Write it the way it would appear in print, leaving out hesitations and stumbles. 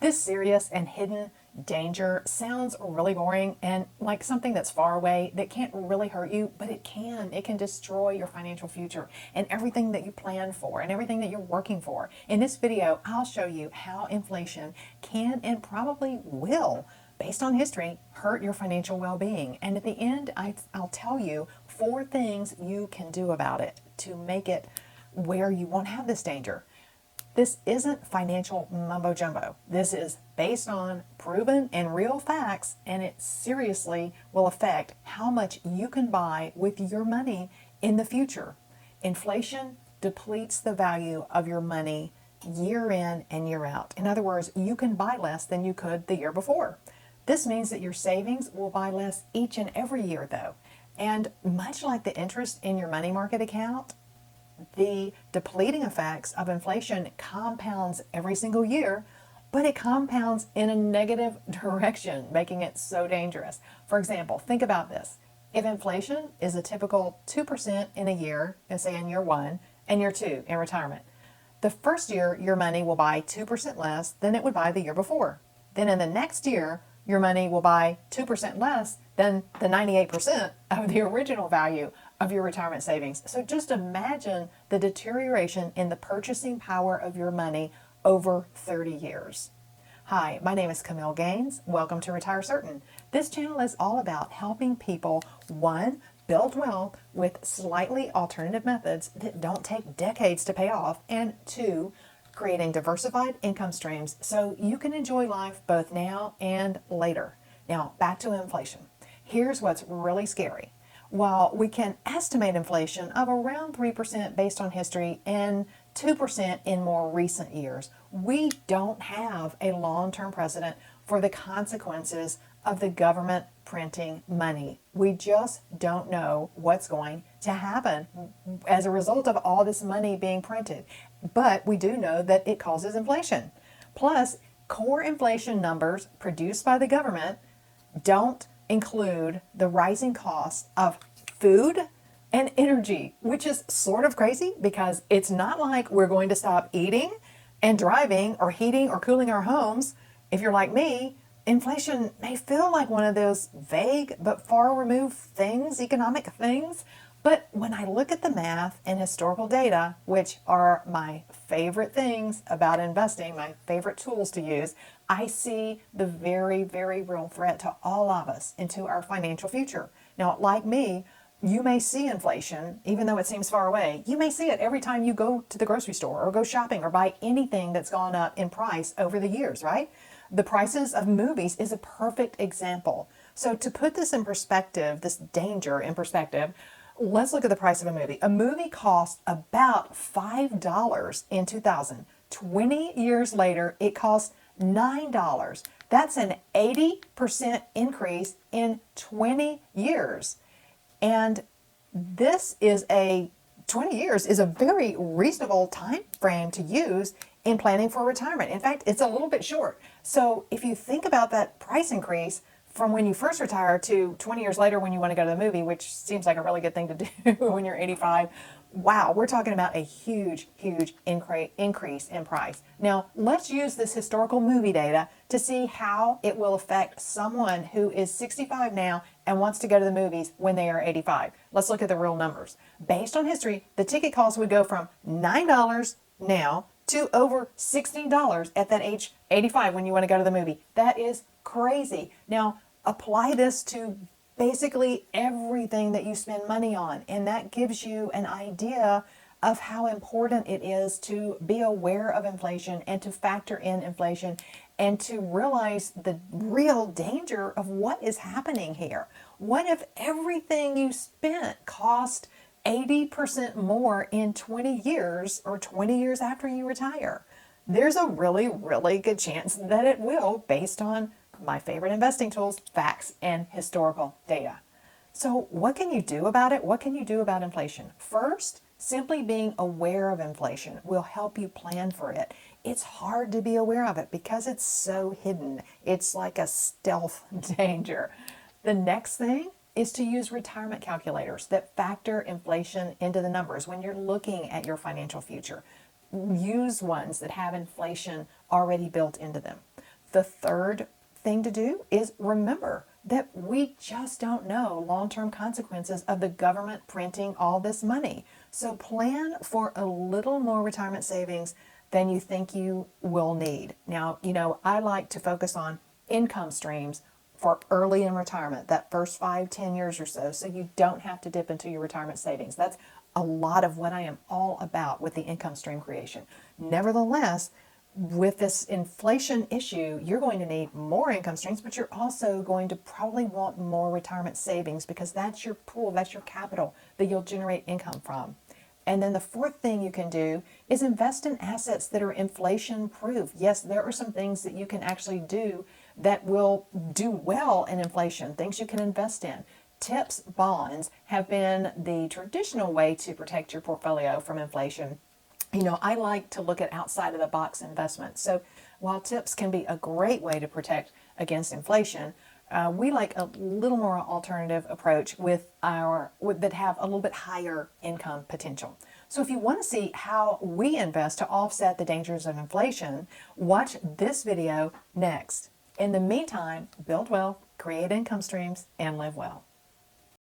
This serious and hidden danger sounds really boring and like something that's far away that can't really hurt you, but it can. It can destroy your financial future and everything that you plan for and everything that you're working for. In this video, I'll show you how inflation can and probably will, based on history, hurt your financial well-being. And at the end, I'll tell you 4 things you can do about it to make it where you won't have this danger. This isn't financial mumbo jumbo. This is based on proven and real facts, and it seriously will affect how much you can buy with your money in the future. Inflation depletes the value of your money year in and year out. In other words, you can buy less than you could the year before. This means that your savings will buy less each and every year, though. And much like the interest in your money market account, the depleting effects of inflation compounds every single year, but it compounds in a negative direction, making it so dangerous. For example, think about this. If inflation is a typical 2% in a year, let's say in year 1 and year 2 in retirement, the first year your money will buy 2% less than it would buy the year before. Then in the next year, your money will buy 2% less than the 98% of the original value of your retirement savings. So just imagine the deterioration in the purchasing power of your money over 30 years. Hi, my name is Camille Gaines. Welcome to Retire Certain. This channel is all about helping people, 1, build wealth with slightly alternative methods that don't take decades to pay off, and 2, creating diversified income streams so you can enjoy life both now and later. Now, back to inflation. Here's what's really scary. While we can estimate inflation of around 3% based on history and 2% in more recent years, we don't have a long-term precedent for the consequences of the government printing money. We just don't know what's going to happen as a result of all this money being printed. But we do know that it causes inflation. Plus, core inflation numbers produced by the government don't include the rising costs of food and energy, which is sort of crazy because it's not like we're going to stop eating and driving or heating or cooling our homes. If you're like me, inflation may feel like one of those vague but far removed things, economic things. But when I look at the math and historical data, which are my favorite things about investing, my favorite tools to use, I see the very, very real threat to all of us into our financial future. Now, like me, you may see inflation, even though it seems far away. You may see it every time you go to the grocery store or go shopping or buy anything that's gone up in price over the years, right? The prices of movies is a perfect example. So to put this in perspective, this danger in perspective, let's look at the price of a movie. A movie cost about $5 in 2000. 20 years later, it costs $9. That's an 80% increase in 20 years. And this is 20 years is a very reasonable time frame to use in planning for retirement. In fact, it's a little bit short. So if you think about that price increase from when you first retire to 20 years later when you want to go to the movie, which seems like a really good thing to do when you're 85, wow, we're talking about a huge, huge increase in price. Now, let's use this historical movie data to see how it will affect someone who is 65 now and wants to go to the movies when they are 85. Let's look at the real numbers. Based on history, the ticket cost would go from $9 now to over $16 at that age 85 when you want to go to the movie. That is crazy. Now, apply this to basically everything that you spend money on, and that gives you an idea of how important it is to be aware of inflation and to factor in inflation and to realize the real danger of what is happening here. What if everything you spent cost 80% more in 20 years or 20 years after you retire? There's a really, really good chance that it will, based on my favorite investing tools, facts, and historical data. So what can you do about it? What can you do about inflation? First, simply being aware of inflation will help you plan for it. It's hard to be aware of it because it's so hidden. It's like a stealth danger. The next thing is to use retirement calculators that factor inflation into the numbers when you're looking at your financial future. Use ones that have inflation already built into them. The third thing to do is remember that we just don't know long-term consequences of the government printing all this money. So plan for a little more retirement savings than you think you will need. Now, I like to focus on income streams for early in retirement, that first 5-10 years or so you don't have to dip into your retirement savings. That's a lot of what I am all about with the income stream creation. Nevertheless, with this inflation issue, you're going to need more income streams, but you're also going to probably want more retirement savings because that's your pool, that's your capital that you'll generate income from. And then the fourth thing you can do is invest in assets that are inflation proof. Yes, there are some things that you can actually do that will do well in inflation, things you can invest in. TIPS bonds have been the traditional way to protect your portfolio from inflation. I like to look at outside of the box investments. So while TIPS can be a great way to protect against inflation, we like a little more alternative approach that have a little bit higher income potential. So if you want to see how we invest to offset the dangers of inflation, watch this video next. In the meantime, build wealth, create income streams, and live well.